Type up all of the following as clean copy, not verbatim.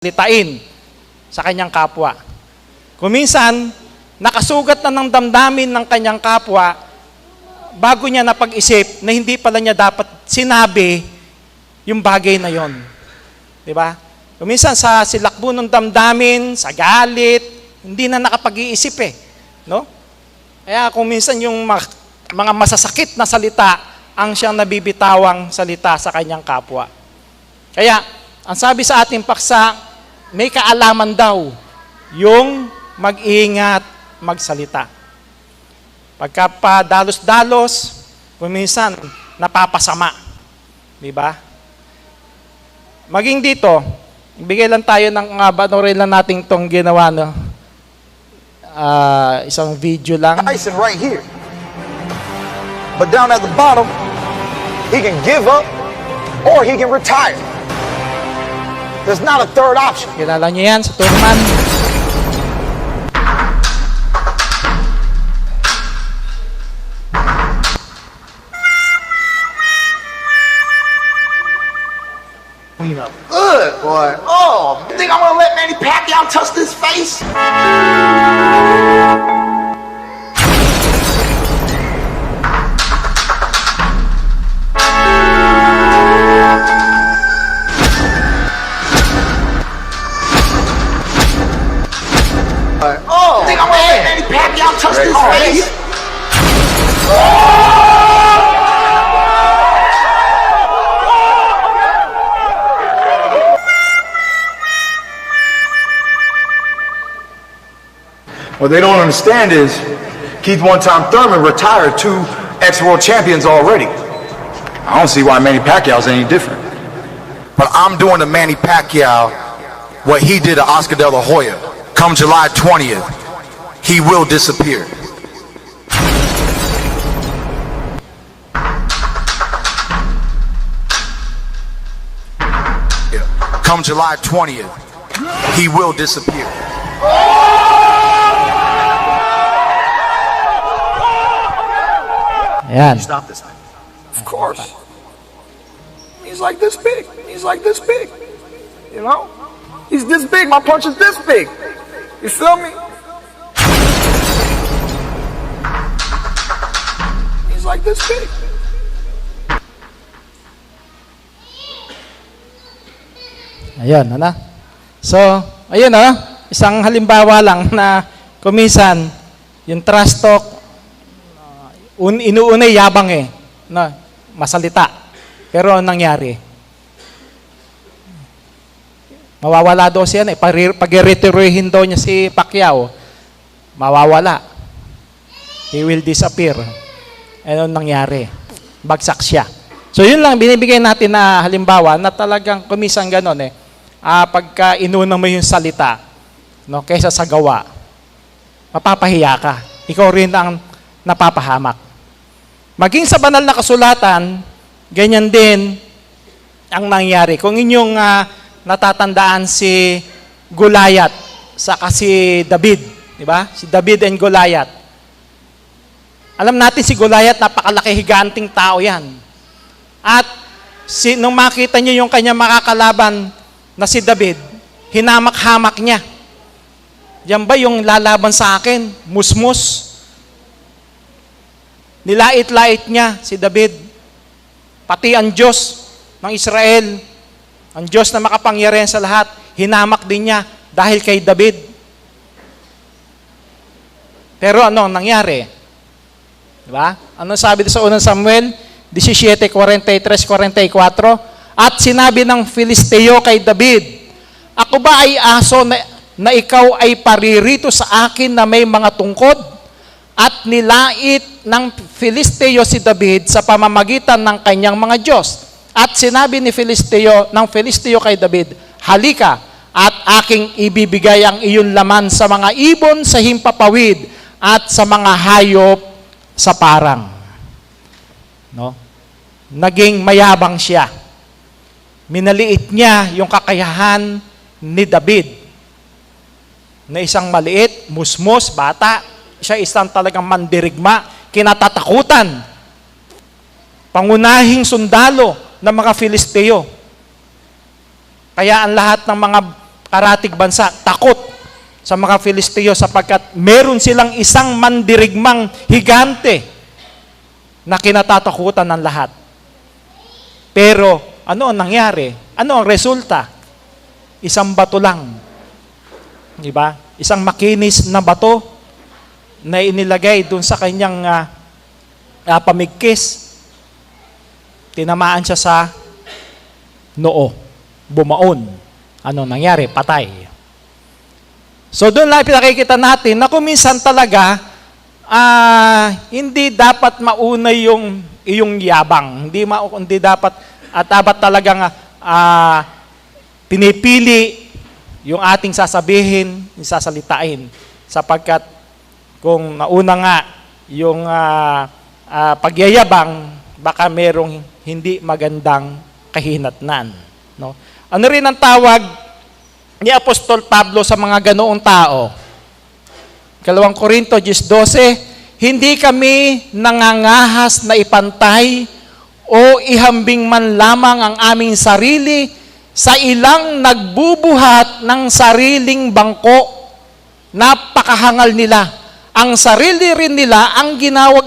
litain sa kanyang kapwa. Kuminsan, nakasugat na ng damdamin ng kanyang kapwa bago niya napag-isip na hindi pala niya dapat sinabi yung bagay na yon. Diba? Kuminsan sa silakbo ng damdamin, sa galit, hindi na nakapag-iisip eh. No? Kaya kuminsan yung mga masasakit na salita ang siyang nabibitawang salita sa kanyang kapwa. Kaya, ang sabi sa ating paksa, may kaalaman daw yung mag-ingat magsalita. Pagka pa dalos-dalos, kuminsan napapasama. Di ba? Maging dito, ibigay lang tayo ng banorin lang natin itong ginawa, no? Isang video lang. Tyson right here. But down at the bottom, he can give up or he can retire. There's not a third option. Kilala niyo yan sa Turman. Clean up. Good, boy. Oh, you think I'm gonna let Manny Pacquiao touch this face? Oh, think I'm gonna let Manny Pacquiao touch this face? What they don't understand is Keith One-Time Thurman retired 2 ex-world champions already. I don't see why Manny Pacquiao's any different. But I'm doing to Manny Pacquiao what he did to Oscar De La Hoya. Come July 20th, he will disappear. Yeah. Come July 20th, he will disappear. Ayan. Stop this. Of course. He's like this big. He's like this big. You know? He's this big. My punch is this big. You feel me? He's like this big. Ayun, ano? So, ayun, isang halimbawa lang na kuminsan, yung trash talk, inuunay yabang na masalita. Pero anong nangyari? Mawawala daw siya pag-retiruhin daw niya si Pacquiao, mawawala. He will disappear. Anong nangyari? Bagsak siya. So yun lang, binibigay natin na halimbawa na talagang kuminsan ganon pagka inuna mo yung salita, no, kaysa sa gawa, mapapahiya ka. Ikaw rin ang napapahamak. Maging sa banal na kasulatan, ganyan din ang nangyari. Kung inyong natatandaan si Goliath saka si David, di ba? Si David and Goliath. Alam natin si Goliath, napakalaki higanting tao yan. At nung makita niyo yung kanya makakalaban na si David, hinamak-hamak niya. Yan ba yung lalaban sa akin? Musmus. Nilait-lait niya si David. Pati ang Diyos ng Israel, ang Diyos na makapangyarihan sa lahat, hinamak din niya dahil kay David. Pero ano ang nangyari? Diba? Ano sabi sa unang Samuel 17:43-44? At sinabi ng Filisteo kay David, ako ba ay aso na ikaw ay paririto sa akin na may mga tungkod? At nilait ng Filisteo si David sa pamamagitan ng kanyang mga Diyos. At sinabi ng Filisteo kay David, halika at aking ibibigay ang iyong laman sa mga ibon sa himpapawid at sa mga hayop sa parang. No? Naging mayabang siya. Minaliit niya yung kakayahan ni David na isang maliit, musmos, bata. Siya isang talagang mandirigma, kinatatakutan. Pangunahing sundalo ng mga Filisteo. Kaya ang lahat ng mga karatig bansa, takot sa mga Filisteo sapagkat meron silang isang mandirigmang higante na kinatatakutan ng lahat. Pero ano ang nangyari? Ano ang resulta? Isang bato lang. Di ba? Isang makinis na bato na inilagay dun sa kanyang pamigkis. Tinamaan siya sa noo. Bumaon. Ano nangyari? Patay. So doon lang pinakikita natin na kung minsan talaga hindi dapat mauna yung iyong yabang. Hindi dapat at dapat talagang pinipili yung ating sasabihin, yung sasalitain. Sapagkat kung nauna nga yung pagyayabang, baka merong hindi magandang kahinatnan. No? Ano rin ang tawag ni Apostol Pablo sa mga ganoong tao? 2 Korinto 10:12, hindi kami nangangahas na ipantay o ihambing man lamang ang aming sarili sa ilang nagbubuhat ng sariling bangko. Napakahangal nila. Ang sarili rin nila ang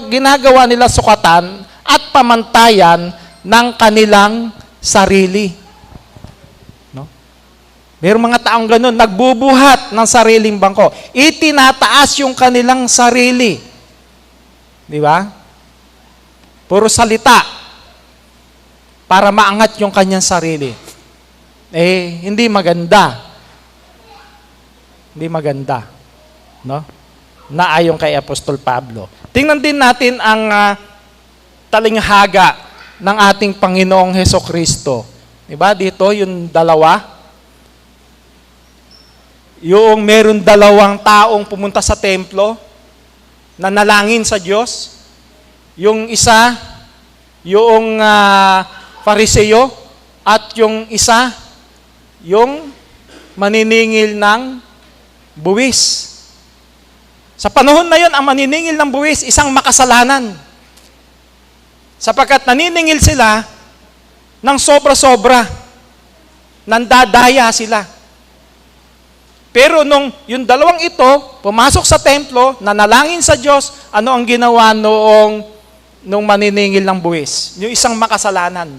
ginagawa nila sukatan at pamantayan ng kanilang sarili. No? Mayroong mga taong ganun, nagbubuhat ng sariling bangko. Itinataas yung kanilang sarili. Di ba? Puro salita para maangat yung kanyang sarili. Hindi maganda. Hindi maganda. No? Na ayon kay Apostol Pablo. Tingnan din natin ang talinghaga ng ating Panginoong Hesukristo. Diba? Dito, yung dalawa. Yung meron dalawang taong pumunta sa templo, nanalangin sa Diyos. Yung isa, yung Fariseo, at yung isa, yung maniningil ng buwis. Sa panahon na yon, ang maniningil ng buwis, isang makasalanan. Sapagkat naniningil sila ng sobra-sobra. Nandadaya sila. Pero nung yung dalawang ito, pumasok sa templo, nanalangin sa Diyos, ano ang ginawa nung maniningil ng buwis? Yung isang makasalanan.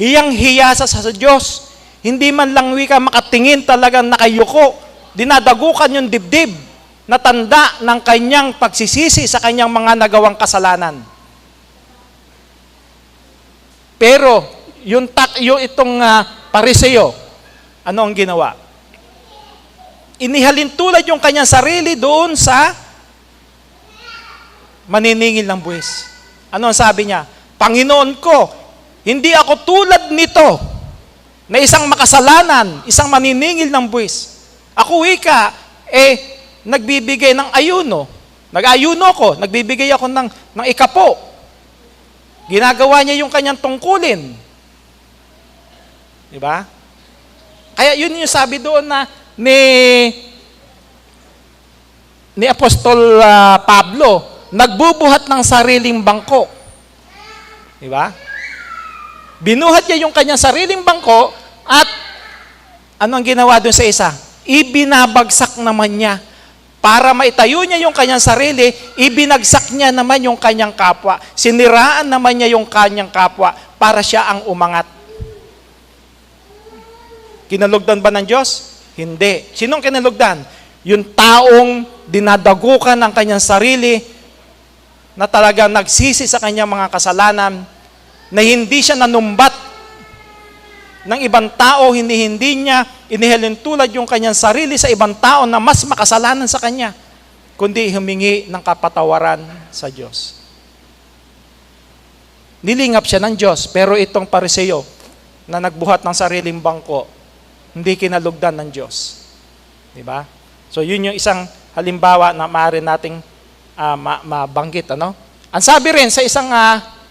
Hiyang-hiya sa Diyos. Hindi man lang wika makatingin, talagang nakayuko. Dinadagukan yung dibdib na tanda ng kanyang pagsisisi sa kanyang mga nagawang kasalanan. Pero, itong Pariseo, ano ang ginawa? Inihalin tulad yung kanyang sarili doon sa maniningil ng buwis. Ano ang sabi niya? Panginoon ko, hindi ako tulad nito na isang makasalanan, isang maniningil ng buwis. Ako wika, nagbibigay ng ayuno. Nag-ayuno ko, nagbibigay ako ng ikapo. Ginagawa niya yung kanyang tungkulin. Di ba? Kaya yun yung sabi doon na ni Apostol Pablo, nagbubuhat ng sariling bangko. Di ba? Binuhat niya yung kanyang sariling bangko at ano ang ginawa doon sa isa? Ibinabagsak naman niya. Para maitayo niya yung kanyang sarili, ibinagsak niya naman yung kanyang kapwa. Siniraan naman niya yung kanyang kapwa para siya ang umangat. Kinalugdan ba ng Diyos? Hindi. Sinong kinalugdan? Yung taong dinadagukan ng kanyang sarili na talagang nagsisi sa kanyang mga kasalanan, na hindi siya nanumbat ng ibang tao, hindi niya inihalin tulad yung kanyang sarili sa ibang tao na mas makasalanan sa kanya, kundi humingi ng kapatawaran sa Diyos. Nilingap siya ng Diyos, pero itong Pariseo na nagbuhat ng sariling bangko, hindi kinalugdan ng Diyos. Diba? So yun yung isang halimbawa na maaari nating mabanggit. Ano? Ang sabi rin sa isang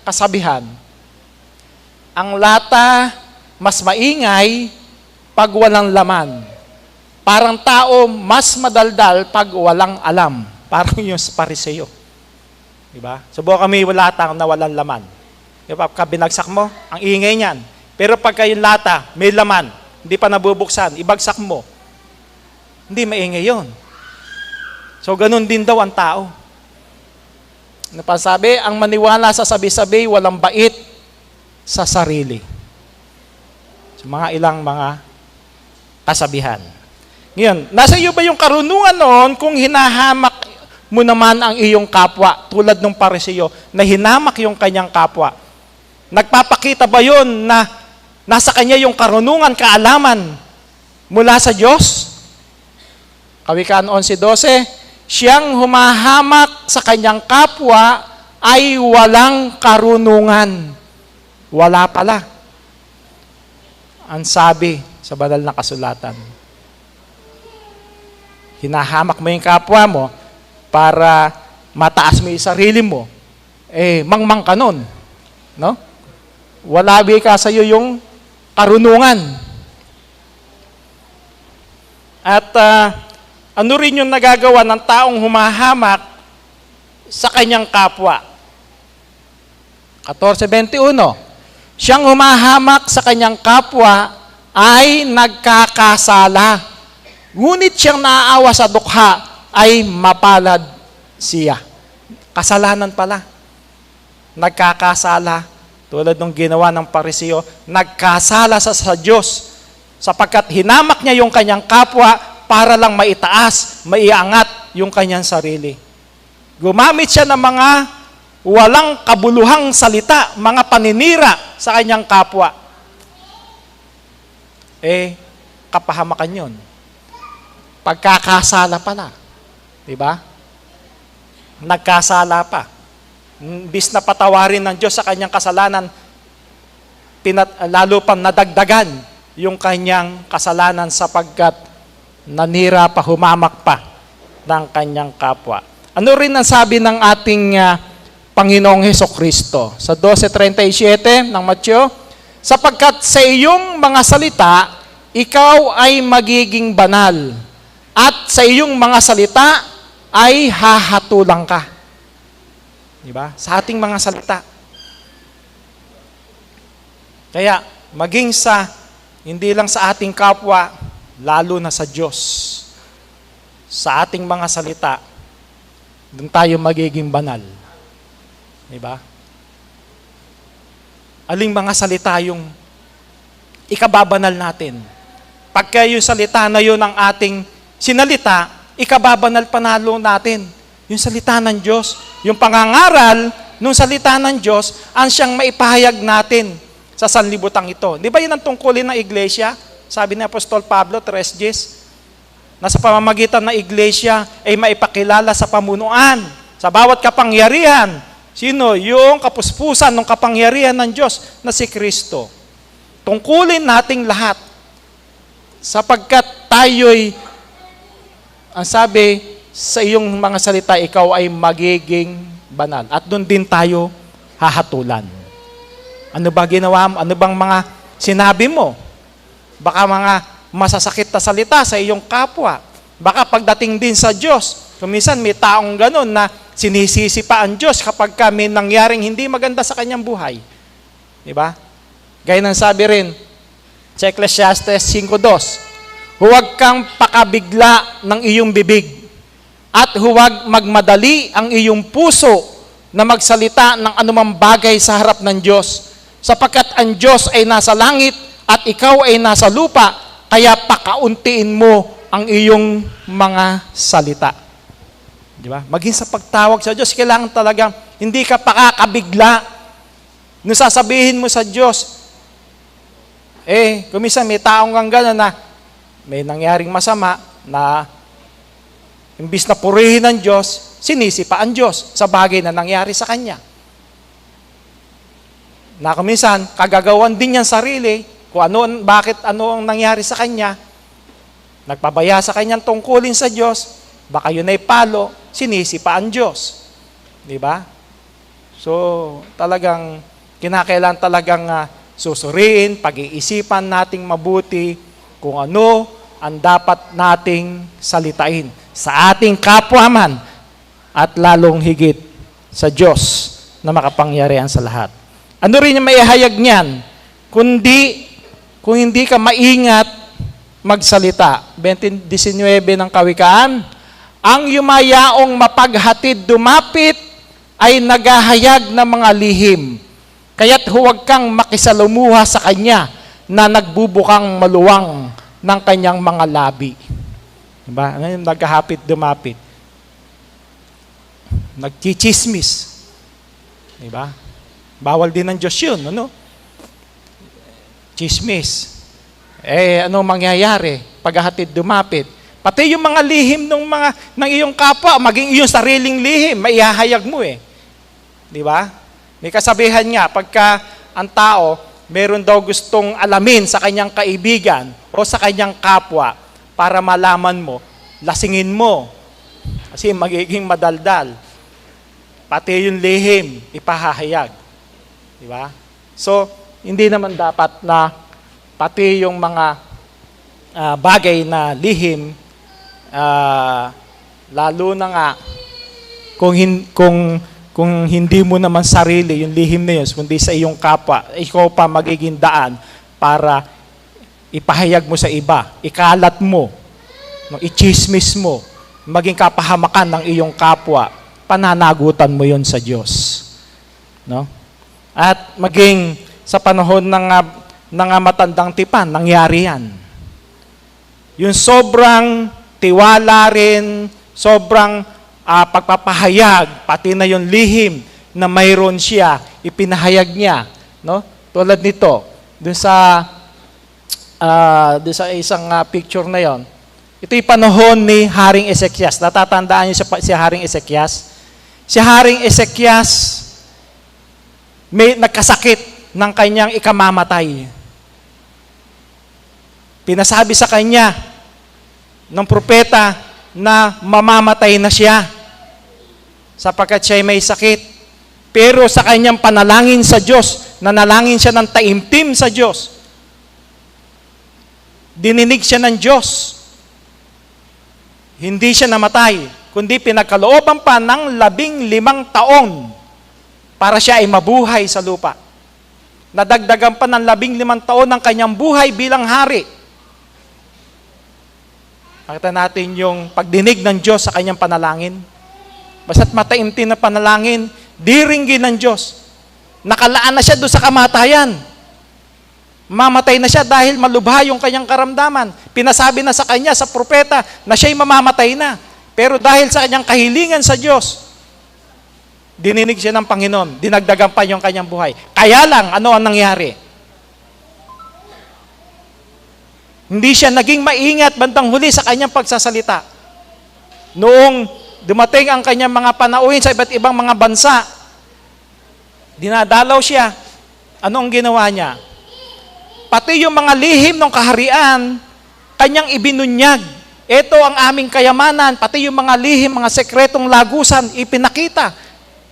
kasabihan, ang lata mas maingay pag walang laman. Parang tao mas madaldal pag walang alam. Parang yung Pariseo. Diba? Subukan kami yung lata na walang laman. Diba? Pagka binagsak mo, ang ingay niyan. Pero pagka yung lata, may laman, hindi pa nabubuksan, ibagsak mo. Hindi maingay yun. So, ganun din daw ang tao. Napasabi, ang maniwala sa sabi-sabi, walang bait sa sarili. So, mga ilang mga kasabihan. Ngayon, nasa iyo ba yung karunungan noon kung hinahamak mo naman ang iyong kapwa, tulad ng Pariseo, na hinamak yung kanyang kapwa? Nagpapakita ba yun na nasa kanya yung karunungan, kaalaman mula sa Diyos? Kawikaan 11:12, siyang humahamak sa kanyang kapwa ay walang karunungan. Wala pala. Ang sabi sa banal na kasulatan. Hinahamak mo yung kapwa mo para mataas mo yung sarili mo. Mangmang ka nun. No? Wala ka sa iyo yung karunungan. At ano rin yung nagagawa ng taong humahamak sa kanyang kapwa? 14:21, siyang humahamak sa kanyang kapwa ay nagkakasala. Ngunit siyang naaawa sa dukha ay mapalad siya. Kasalanan pala. Nagkakasala. Tulad ng ginawa ng Pariseo, nagkasala sa Diyos sapagkat hinamak niya yung kanyang kapwa para lang maitaas, maiangat yung kanyang sarili. Gumamit siya ng mga walang kabuluhang salita, mga paninira sa kanyang kapwa. Kapahamakan yun. Pagkakasala pala. Diba? Nagkasala pa. Bis na patawarin ng Diyos sa kanyang kasalanan, lalo pang nadagdagan yung kanyang kasalanan sapagkat nanira pa, humamak pa ng kanyang kapwa. Ano rin ang sabi ng ating Panginoong Hesukristo sa 12:37 ng Matthew? Sapagkat sa iyong mga salita, ikaw ay magiging banal, at sa iyong mga salita ay hahatulang ka. Diba? Sa ating mga salita. Kaya, maging hindi lang sa ating kapwa, lalo na sa Diyos. Sa ating mga salita, doon tayo magiging banal. Diba? Aling mga salita yung ikababanal natin. Pagka yung salita na yun ang ating sinalita, ikababanal panalo natin. Yung salita ng Diyos, yung pangangaral ng salita ng Diyos, ang siyang maipahayag natin sa sanlibutan ito. Di ba yun ang tungkulin ng iglesia? Sabi ni Apostol Pablo, 3:10, na sa pamamagitan ng iglesia ay maipakilala sa pamunuan, sa bawat kapangyarihan. Sino? Yung kapuspusan ng kapangyarihan ng Diyos na si Kristo. Tungkulin nating lahat sapagkat tayo'y, ang sabi, sa iyong mga salita, ikaw ay magiging banal. At doon din tayo hahatulan. Ano ba ginawa mo? Ano bang mga sinabi mo? Baka mga masasakit na salita sa iyong kapwa. Baka pagdating din sa Diyos, kuminsan may taong ganun na sinisisi pa ang Diyos kapag may nangyaring hindi maganda sa kanyang buhay. Diba? Gaya ng sabi rin sa Ecclesiastes 5:2, huwag kang pakabigla ng iyong bibig at huwag magmadali ang iyong puso na magsalita ng anumang bagay sa harap ng Diyos, sapagkat ang Diyos ay nasa langit at ikaw ay nasa lupa, kaya pakauntiin mo ang iyong mga salita. Di ba? Maging sa pagtawag sa Diyos, kailangan talagang hindi ka pakakabigla. Nung sasabihin mo sa Diyos, kuminsan may taong gano'n na may nangyaring masama na imbis na purihin ng Diyos, sinisi pa ang Diyos sa bagay na nangyari sa kanya. Na kuminsan, kagagawan din niyang sarili, kung bakit ano ang nangyari sa kanya, nagpabaya sa kanyang tungkulin sa Diyos, baka yun ay palo, sinisi pa ang Diyos. Di ba? So, talagang, kinakailan talagang susuriin, pag-iisipan nating mabuti kung ano ang dapat nating salitain sa ating kapwa man at lalong higit sa Diyos na makapangyarihan sa lahat. Ano rin yung maihayag niyan? Kundi kung hindi ka maingat magsalita. 20:19 ng Kawikaan, ang yumayaong mapaghatid dumapit ay naghahayag ng mga lihim. Kaya't huwag kang makisalumuha sa kanya na nagbubukang maluwang ng kanyang mga labi. Diba? Ngayon, naghahapit dumapit. Nagchichismis. Diba? Bawal din ng Diyos yun, ano? Chismis. Ano mangyayari? Paghahatid dumapit. Pati yung mga lihim ng iyong kapwa, maging iyong sariling lihim, maihahayag mo eh. Di ba? May kasabihan nga, pagka ang tao, meron daw gustong alamin sa kanyang kaibigan o sa kanyang kapwa para malaman mo, lasingin mo. Kasi magiging madaldal. Pati yung lihim, ipahahayag. Di ba? So, hindi naman dapat na pati yung mga bagay na lihim, lalo na nga kung hindi mo naman sarili yung lihim na yun, kundi sa iyong kapwa, ikaw pa magiging daan para ipahayag mo sa iba, ikalat mo, ichismis mo, maging kapahamakan ng iyong kapwa, pananagutan mo yun sa Diyos. No? At maging sa panahon ng matandang tipan, nangyari yan. Yung sobrang tiwala rin, sobrang pagpapahayag, pati na yung lihim na mayroon siya, ipinahayag niya. No? Tulad nito, dun sa isang picture na yon. Ito yung panahon ni Haring Ezekias. Natatandaan niyo si Haring Ezekias? Si Haring Ezekias may nagkasakit ng kanyang ikamamatay. Pinasabi sa kanya ng propeta na mamamatay na siya sapagkat siya may sakit. Pero sa kanyang panalangin sa Diyos, nanalangin siya ng taimtim sa Diyos. Dininig siya ng Diyos. Hindi siya namatay, kundi pinagkalooban pa ng 15 taon para siya ay mabuhay sa lupa. Nadagdagan pa ng 15 taon ng kanyang buhay bilang hari. Nakita natin yung pagdinig ng Diyos sa kanyang panalangin. Basta't mataimtim na panalangin, diringgin ng Diyos. Nakalaan na siya doon sa kamatayan. Mamatay na siya dahil malubha yung kanyang karamdaman. Pinasabi na sa kanya, sa propeta, na siya'y mamamatay na. Pero dahil sa kanyang kahilingan sa Diyos, dininig siya ng Panginoon, dinagdagan pa yung kanyang buhay. Kaya lang, ano ang nangyari? Hindi siya naging maingat bandang huli sa kanyang pagsasalita. Noong dumating ang kanyang mga panauhin sa iba't ibang mga bansa, dinadalaw siya. Ano ang ginawa niya? Pati yung mga lihim ng kaharian, kanyang ibinunyag. Ito ang aming kayamanan, pati yung mga lihim, mga sekretong lagusan, ipinakita,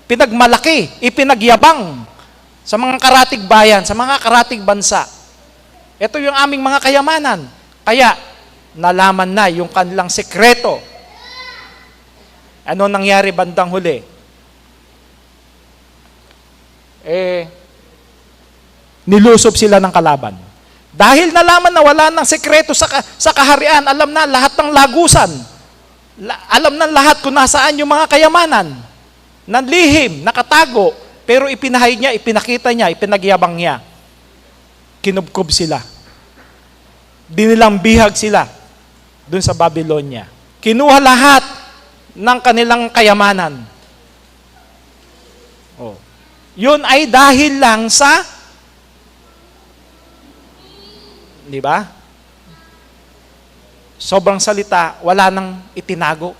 pinagmalaki, ipinagyabang sa mga karatig bayan, sa mga karatig bansa. Ito yung aming mga kayamanan. Kaya, nalaman na yung kanilang sekreto. Ano nangyari bandang huli? Nilusob sila ng kalaban. Dahil nalaman na wala ng sekreto sa kaharian, alam na lahat ng lagusan. Alam na lahat kung nasaan yung mga kayamanan. Nanlihim, nakatago, pero ipinahayag niya, ipinakita niya, ipinagyabang niya. Kinubkob sila. Dinilang bihag sila dun sa Babylonia. Kinuha lahat ng kanilang kayamanan. Oh. Yun ay dahil lang sa, di ba? Sobrang salita, wala nang itinago.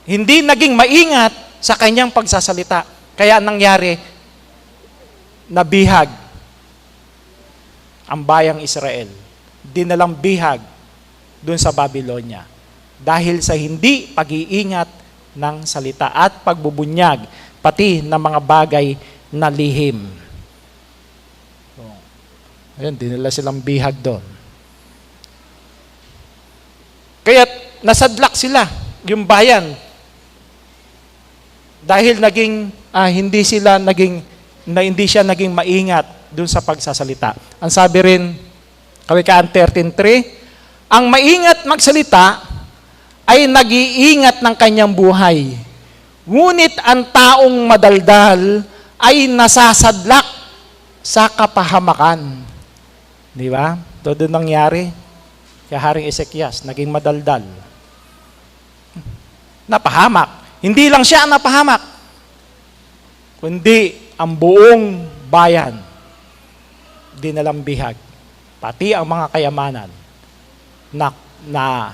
Hindi naging maingat sa kanyang pagsasalita. Kaya nangyari, nabihag ang bayang Israel. Dinalang bihag dun sa Babylonia. Dahil sa hindi pag-iingat ng salita at pagbubunyag, pati ng mga bagay na lihim. Ayun, dinala silang bihag doon. Kaya nasadlak sila, yung bayan. Dahil hindi siya naging maingat dun sa pagsasalita. Ang sabi rin, Kawikaan 13:3, ang maingat magsalita ay nag-iingat ng kanyang buhay. Ngunit ang taong madaldal ay nasasadlak sa kapahamakan. Di ba? Todo nangyari. Kaya Haring Ezekias, naging madaldal. Napahamak. Hindi lang siya ang napahamak, kundi ang buong bayan dinalambihag. Pati ang mga kayamanan na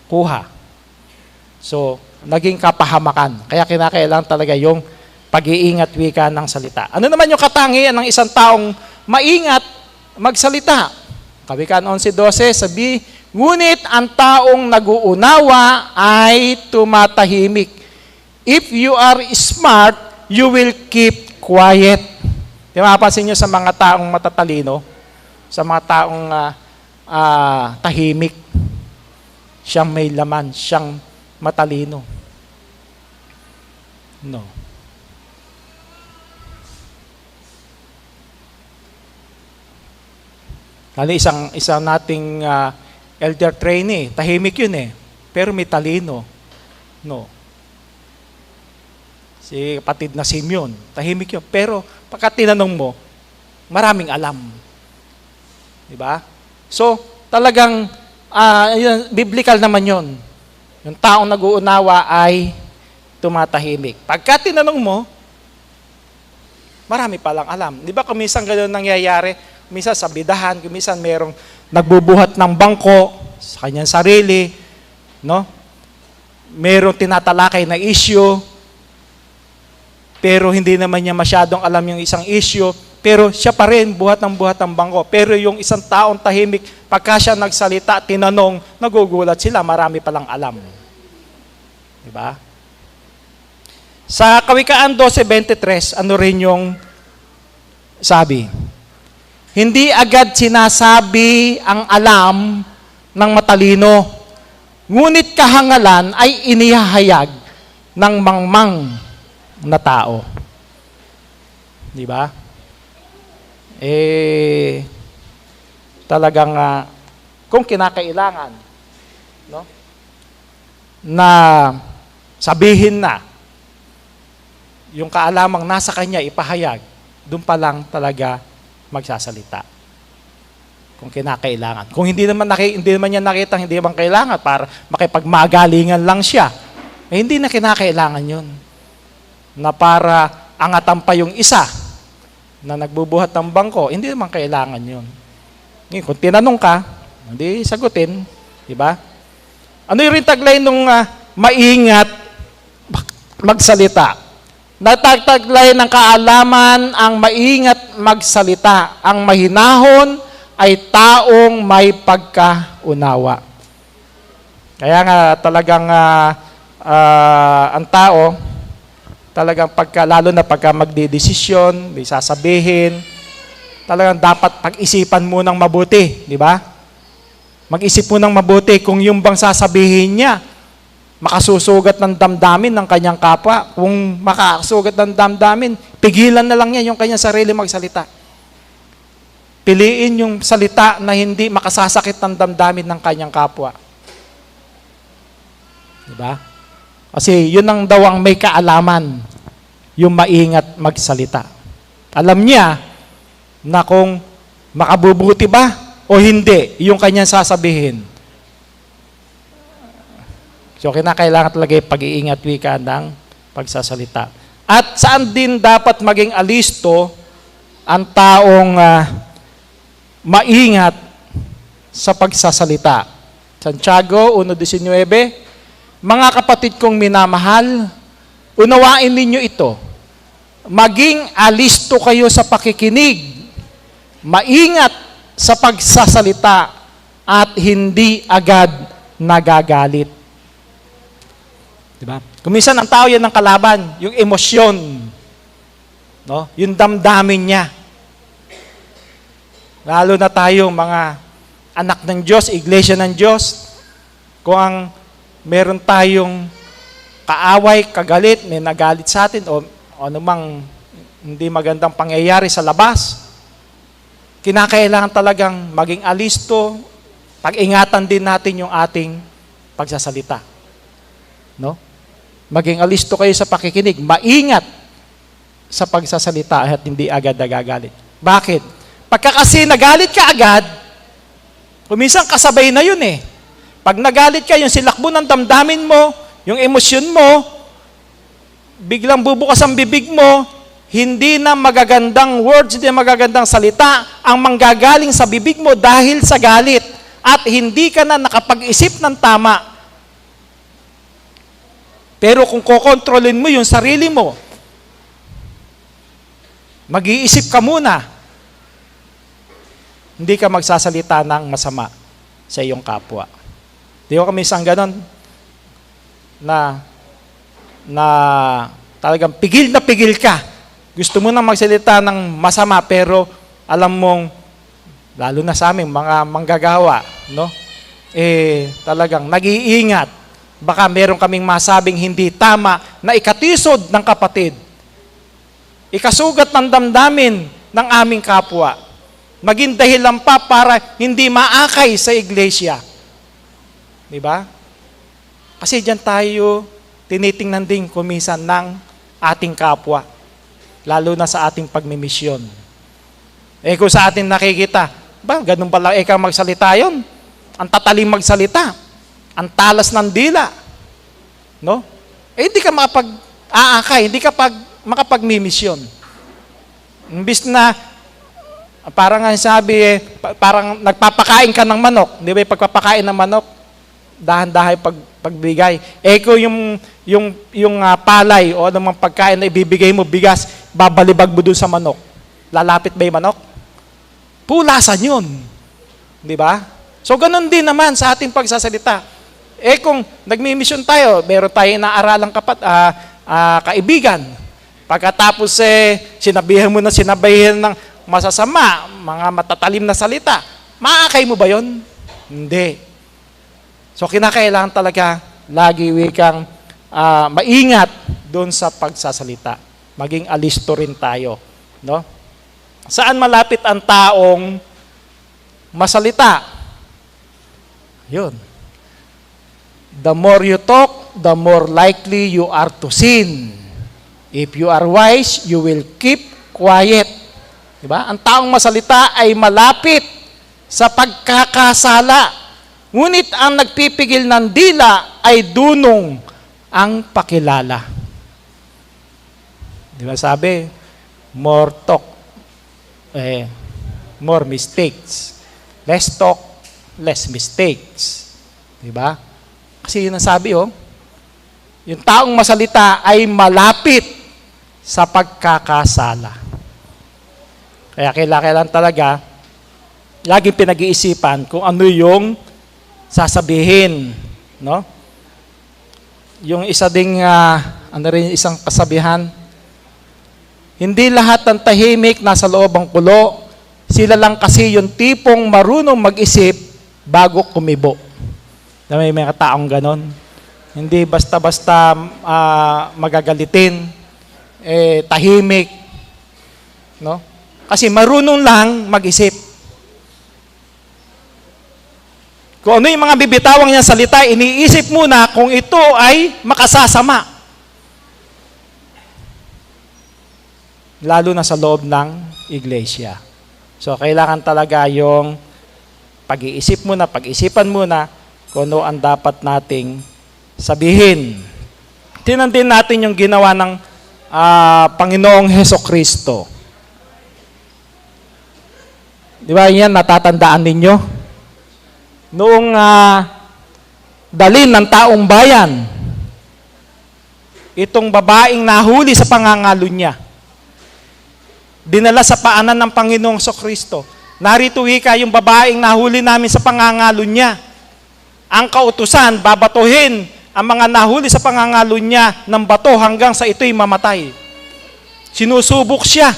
kuha. So, naging kapahamakan. Kaya kinakailangan talaga yung pag-iingat wika ng salita. Ano naman yung katangian ng isang taong maingat magsalita? Kawikaan 11:12, sabi, ngunit ang taong nag-uunawa ay tumatahimik. If you are smart, you will keep quiet. Di ba, mapapansin nyo sa mga taong matatalino, sa mga taong tahimik, siyang may laman, siyang matalino. No. Lalo isang nating elder trainee, tahimik yun eh, pero may talino. No. Si kapatid na Simeon, tahimik yun, pero pagka tinanong mo, maraming alam. Diba? So, talagang biblical naman yun. Yung taong nag-uunawa ay tumatahimik. Pagka tinanong mo, marami palang alam. Di ba kung minsan gano'n nangyayari, minsan sa bidahan, kung minsan merong nagbubuhat ng bangko sa kanyang sarili, no? Merong tinatalakay na issue, pero hindi naman niya masyadong alam yung isang issue, pero siya pa rin buhat ng bangko. Pero yung isang taong tahimik, pagka siya nagsalita, tinanong, nagugulat sila, marami palang alam. Diba? Sa Kawikaan 12:23, ano rin yung sabi? Hindi agad sinasabi ang alam ng matalino, ngunit kahangalan ay inihahayag ng mangmang na tao. Diba? Talagang kung kinakailangan, no, na sabihin na yung kaalamang nasa kanya ipahayag, doon pa lang talaga magsasalita. Kung kinakailangan. Kung hindi naman niya nakita, hindi naman kailangan para makipagmagalingan lang siya, hindi na kinakailangan yun. Na para angatan pa yung isa na nagbubuhat ng bangko, hindi naman kailangan yun. Ngayon, kung tinanong ka, hindi sagutin, di ba? Ano yung rin taglay nung maingat magsalita? Natagtaglay ng kaalaman ang maingat magsalita. Ang mahinahon ay taong may pagkaunawa. Kaya nga talagang ang tao, talagang lalo na pagka magdidesisyon, may sasabihin, talagang dapat pag-isipan mo ng mabuti, di ba? Mag-isip mo ng mabuti kung yung bang sasabihin niya, makasusugat ng damdamin ng kanyang kapwa. Kung makasugat ng damdamin, pigilan na lang niya yung kanyang sarili magsalita. Piliin yung salita na hindi makasasakit ng damdamin ng kanyang kapwa. Di ba? Kasi yun ang daw ang may kaalaman, yung maingat magsalita. Alam niya na kung makabubuti ba o hindi yung kanyang sasabihin. So kinakailangan talaga pag-iingat wika ng pagsasalita. At saan din dapat maging alisto ang taong maingat sa pagsasalita. Santiago 1:19, mga kapatid kong minamahal, unawain ninyo ito. Maging alisto kayo sa pakikinig, maingat sa pagsasalita, at hindi agad nagagalit. Diba? Kung minsan ang tao yan ng kalaban, yung emosyon, no? Yung damdamin niya. Lalo na tayong mga anak ng Diyos, iglesia ng Diyos, kung ang meron tayong kaaway, kagalit, may nagalit sa atin, o anumang hindi magandang pangyayari sa labas, kinakailangan talagang maging alisto, pag-ingatan din natin yung ating pagsasalita. No? Maging alisto kayo sa pakikinig, maingat sa pagsasalita at hindi agad nagagalit. Bakit? Pagka kasi nagalit ka agad, kuminsan kasabay na yun eh. Pag nagalit ka, yung silakbo ng damdamin mo, yung emosyon mo, biglang bubukas ang bibig mo, hindi na magagandang words, hindi na magagandang salita ang manggagaling sa bibig mo dahil sa galit at hindi ka na nakapag-isip ng tama. Pero kung kokontrolin mo yung sarili mo, mag-iisip ka muna, hindi ka magsasalita ng masama sa iyong kapwa. Di ba kami isang ganon na talagang pigil na pigil ka. Gusto mo na magsalita ng masama pero alam mong, lalo na sa amin, mga manggagawa, no? Talagang nag-iingat. Baka meron kaming masabing hindi tama na ikatisod ng kapatid. Ikasugat ng damdamin ng aming kapwa. Maging dahilan pa para hindi maakay sa iglesia. Di ba? Kasi diyan tayo tinitingnan din kumisan ng ating kapwa. Lalo na sa ating pagmimisyon. Kung sa atin nakikita, ganun pala ikaw magsalita yun. Ang tataling magsalita. Ang talas ng dila. No? Hindi ka makapag-aakay, hindi ka makapagmimisyon. Imbis na parang nga sabi, parang nagpapakain ka ng manok. Di ba pagpapakain ng manok, dahan-dahan pagbigay. Kung yung palay o anumang pagkain na ibibigay mo, bigas, babalibag mo dun sa manok. Lalapit ba yung manok? Pulasan yun. Di ba? So, ganun din naman sa ating pagsasalita. Kung nagmimisyon tayo, meron tayo inaaralang kaibigan. Pagkatapos sinabihan mo na sinabayan ng masasama, mga matatalim na salita, maakay mo ba yun? Hindi. So, kinakailangan talaga lagi wikang maingat doon sa pagsasalita. Maging alisto rin tayo. No? Saan malapit ang taong masalita? Yun. The more you talk, the more likely you are to sin. If you are wise, you will keep quiet. Diba? Ang taong masalita ay malapit sa pagkakasala. Ngunit ang nagpipigil ng dila ay dunong ang pakilala. Diba sabi, more talk, more mistakes. Less talk, less mistakes. Diba? Kasi yun ang sabi, yung taong masalita ay malapit sa pagkakasala. Kaya kailangan talaga laging pinag-iisipan kung ano yung sasabihin, no? Yung isa ding isang kasabihan, hindi lahat ng tahimik nasa loob ang kulo, sila lang kasi yung tipong marunong mag-isip bago kumibo. May mga taong ganon. Hindi basta-basta magagalitin, tahimik, no? Kasi marunong lang mag-isip. Kung ano yung mga bibitawang niya salita, iniisip muna kung ito ay makasasama. Lalo na sa loob ng iglesia. So, kailangan talaga yung pag-iisip muna, pag-isipan muna kung ano ang dapat nating sabihin. Tingnan din natin yung ginawa ng Panginoong Hesukristo. Di ba yan, natatandaan ninyo? Noong dalin ng taong bayan, itong babaeng nahuli sa pangangalo niya, dinala sa paanan ng Panginoong Hesukristo. Narito wika yung babaeng nahuli namin sa pangangalo niya. Ang kautusan, babatuhin ang mga nahuli sa pangangalo niya ng bato hanggang sa ito'y mamatay. Sinusubok siya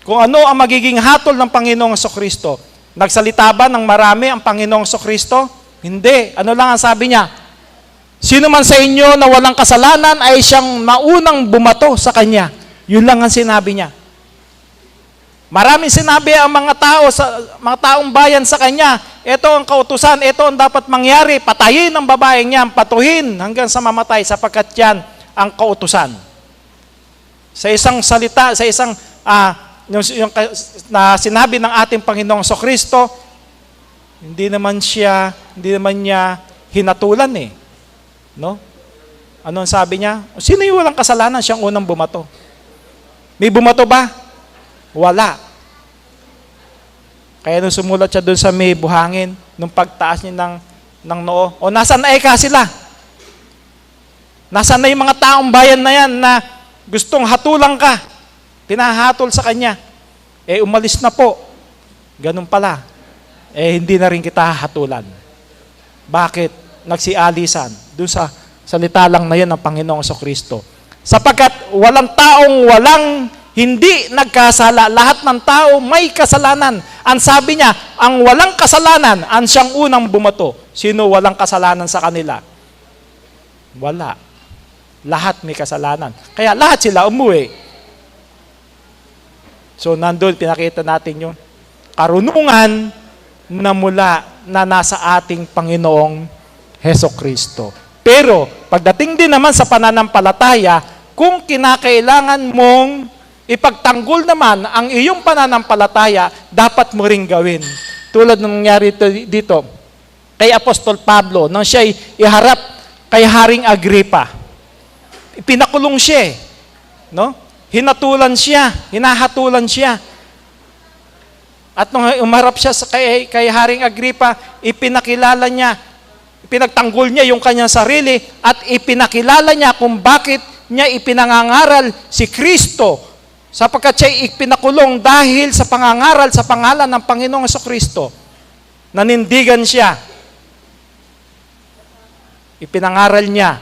kung ano ang magiging hatol ng Panginoong Hesukristo. Nagsalita ba ng marami ang Panginoong Hesukristo? Hindi. Ano lang ang sabi niya? Sino man sa inyo na walang kasalanan ay siyang maunang bumato sa kanya. Yun lang ang sinabi niya. Maraming sinabi ang mga tao mga taong bayan sa kanya, ito ang kautusan, ito ang dapat mangyari, patayin ang babaeng niyan, patuhin hanggang sa mamatay sapagkat yan ang kautusan. Sa isang salita, sa isang na sinabi ng ating Panginoong Kristo, hindi naman niya hinatulan eh. No? Ano ang sabi niya? Sino yung walang kasalanan? Siyang unang bumato. May bumato ba? Wala. Kaya nung sumulat siya doon sa may buhangin, nung pagtaas niya ng noo, o nasan na eka sila? Nasaan na yung mga taong bayan na yan na gustong hatulang ka? Pinahatol sa kanya. Umalis na po. Ganun pala. Hindi na rin kita hatulan. Bakit? Nagsialisan. Doon sa salita lang na yan ng Panginoong Kristo. Sapagkat walang taong hindi nagkasala. Lahat ng tao may kasalanan. Ang sabi niya, ang walang kasalanan, ang siyang unang bumato. Sino walang kasalanan sa kanila? Wala. Lahat may kasalanan. Kaya lahat sila umuwi. So nandun, pinakita natin yung karunungan na nasa ating Panginoong Hesukristo. Pero, pagdating din naman sa pananampalataya, kung kinakailangan mong ipagtanggol naman ang iyong pananampalataya, dapat mo ring gawin. Tulad ng nangyari dito kay Apostol Pablo, nang siya iharap kay Haring Agripa. Pinakulong siya, no? Hinahatulan siya. At nung umarap siya kay Haring Agripa, ipinagtanggol niya yung kanyang sarili at ipinakilala niya kung bakit niya ipinangangaral si Kristo sapagkat siya ipinakulong dahil sa pangangaral sa pangalan ng Panginoong Kristo. Nanindigan siya. Ipinangaral niya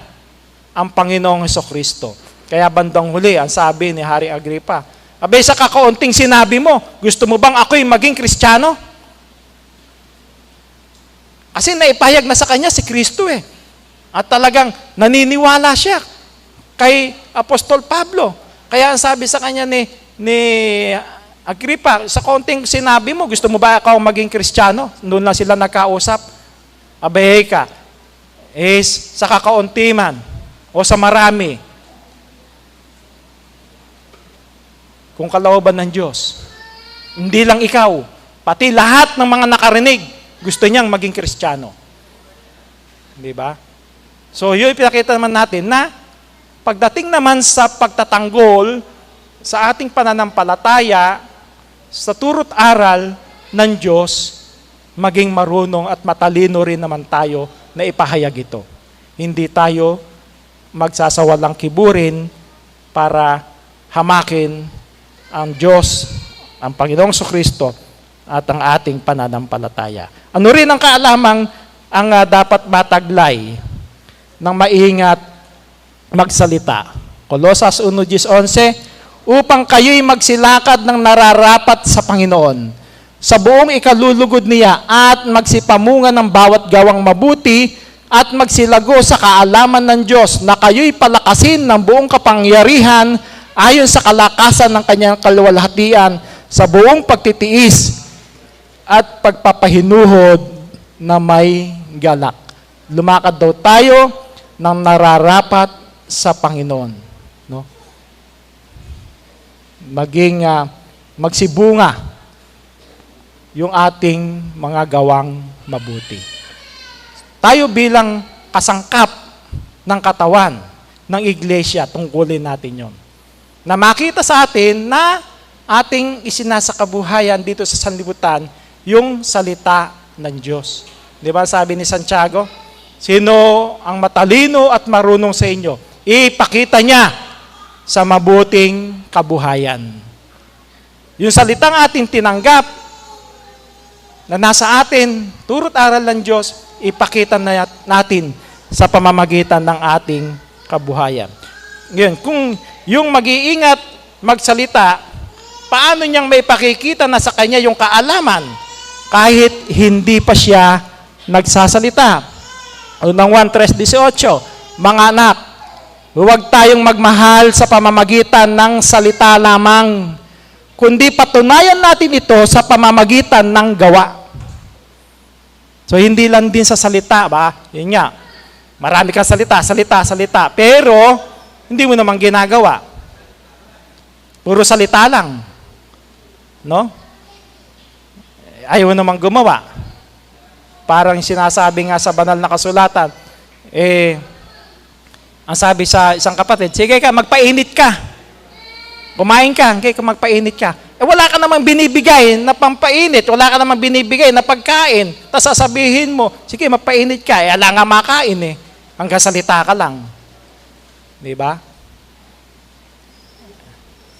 ang Panginoong Kristo. Kaya bandang huli, ang sabi ni Haring Agripa, abay sa kakaunting sinabi mo, gusto mo bang ako'y maging Kristiyano? Kasi naipahayag na sa kanya si Kristo eh. At talagang naniniwala siya kay Apostol Pablo. Kaya ang sabi sa kanya ni Agripa, sa kaunting sinabi mo, gusto mo ba ako maging Kristiyano? Noon lang sila nagkausap. Abay ka, sa kakaunti man o sa marami, kung kalooban ng Diyos. Hindi lang ikaw, pati lahat ng mga nakarinig, gusto niyang maging Kristiyano. Di ba? So, yun ipinakita naman natin na pagdating naman sa pagtatanggol sa ating pananampalataya, sa turut aral ng Diyos, maging marunong at matalino rin naman tayo na ipahayag ito. Hindi tayo magsasawalang kiburin para hamakin ang Diyos, ang Panginoong Kristo at ang ating pananampalataya. Ano rin ang kaalamang ang dapat mataglay ng maingat magsalita? Colosas 1:11, upang kayo'y magsilakad ng nararapat sa Panginoon, sa buong ikalulugod niya at magsipamunga ng bawat gawang mabuti at magsilago sa kaalaman ng Diyos na kayo'y palakasin ng buong kapangyarihan ayon sa kalakasan ng kanyang kaluwalhatian sa buong pagtitiis at pagpapahinuhod na may galak. Lumakad daw tayo ng nararapat sa Panginoon. No? Magsibunga yung ating mga gawang mabuti. Tayo bilang kasangkap ng katawan ng iglesia, tungkulin natin yon. Na makita sa atin na ating isinasakabuhayan dito sa sanlibutan yung salita ng Diyos. Di ba sabi ni Santiago? Sino ang matalino at marunong sa inyo? Ipakita niya sa mabuting kabuhayan. Yung salitang ating tinanggap na nasa atin, turut aral ng Diyos, ipakita natin sa pamamagitan ng ating kabuhayan. Ngayon, kung yung mag-iingat magsalita, paano niyang may pakikita na sa kanya yung kaalaman kahit hindi pa siya nagsasalita? Unang 1:3:18, mga anak, huwag tayong magmahal sa pamamagitan ng salita lamang, kundi patunayan natin ito sa pamamagitan ng gawa. So, hindi lang din sa salita, ba? Yun nga, marami kang salita, pero hindi mo naman ginagawa. Puro salita lang. No? Ayaw naman gumawa. Parang sinasabi nga sa banal na kasulatan, ang sabi sa isang kapatid, sige ka, magpainit ka. Kumain ka, okay, magpainit ka. Wala ka namang binibigay na pampainit, wala ka namang binibigay na pagkain. Tapos sasabihin mo, sige, magpainit ka. Ala nga makain hanggang salita ka lang. Di ba?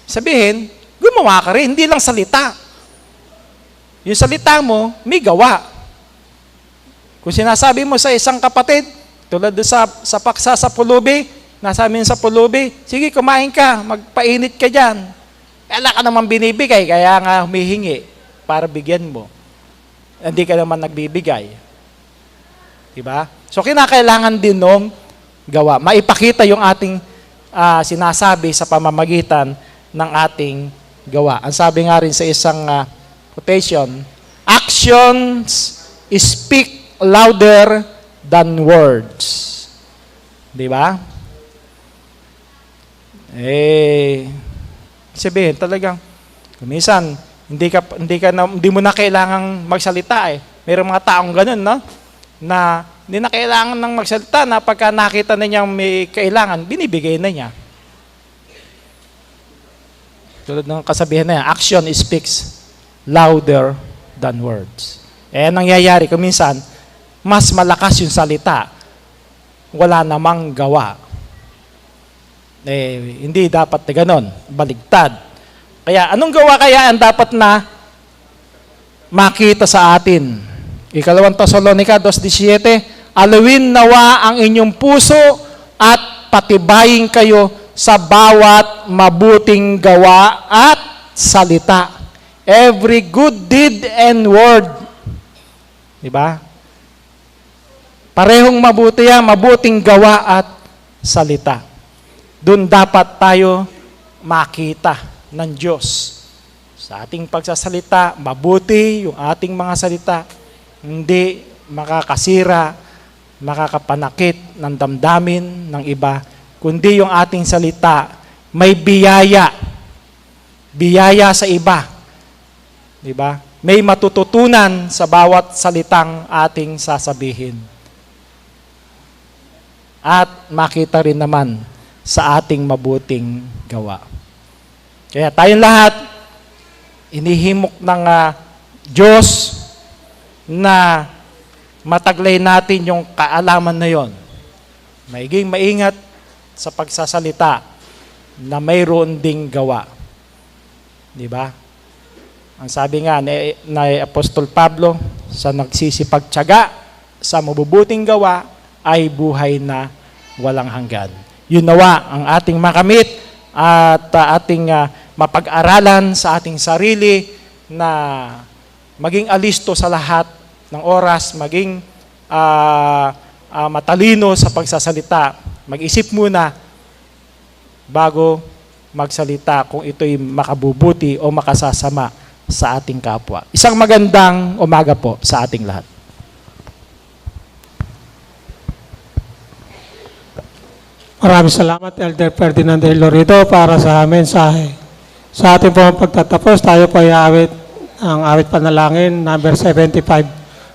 Sabihin, gumawa ka rin, hindi lang salita. Yung salita mo, may gawa. Kung sinasabi mo sa isang kapatid, tulad doon sa paksa sa pulubi, nasabi sa pulubi, sige, kumain ka, magpainit ka dyan. Wala ka naman binibigay, kaya nga humihingi para bigyan mo. Hindi ka naman nagbibigay. Diba? So, kinakailangan din nung gawa. Maipakita yung ating sinasabi sa pamamagitan ng ating gawa. Ang sabi nga rin sa isang quotation, actions speak louder than words. Di ba? Sabihin talagang minsan hindi mo na kailangang magsalita Mayroong mga taong ganun, no? Na hindi na kailangan ng magsalita na pagka nakita na niya may kailangan, binibigay na niya. Tulad ng kasabihan na yan, action speaks louder than words. Nangyayari kung minsan, mas malakas yung salita, wala namang gawa. Hindi dapat na ganon, baligtad. Kaya anong gawa kaya ang dapat na makita sa atin? Ikalawang Tesalonica 2:17, alawin nawa ang inyong puso at patibayin kayo sa bawat mabuting gawa at salita. Every good deed and word. Diba? Parehong mabuti yan, mabuting gawa at salita. Doon dapat tayo makita ng Diyos. Sa ating pagsasalita, mabuti yung ating mga salita. Hindi makakasira, makakapanakit ng damdamin ng iba, kundi yung ating salita may biyaya. Biyaya sa iba. Diba? May matututunan sa bawat salitang ating sasabihin. At makita rin naman sa ating mabuting gawa. Kaya tayong lahat, inihimok ng Diyos na mataglay natin yung kaalaman na yon. Maiging maingat sa pagsasalita na mayroon ding gawa. Di ba? Ang sabi nga ni Apostol Pablo, sa nagsisipagtiyaga sa mabubuting gawa ay buhay na walang hanggan. Yun nawa ang ating makamit at ating mapag-aralan sa ating sarili na maging alisto sa lahat ng oras, maging matalino sa pagsasalita. Mag-isip muna bago magsalita kung ito'y makabubuti o makasasama sa ating kapwa. Isang magandang umaga po sa ating lahat. Maraming salamat, Elder Ferdinand de Lorito, para sa mensahe. Sa ating pong pagtatapos, tayo po ay ang awit panalangin, number 75.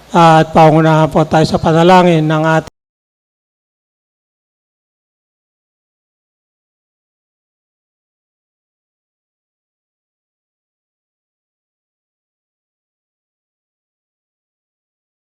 At pangunahan po tayo sa panalangin ng ating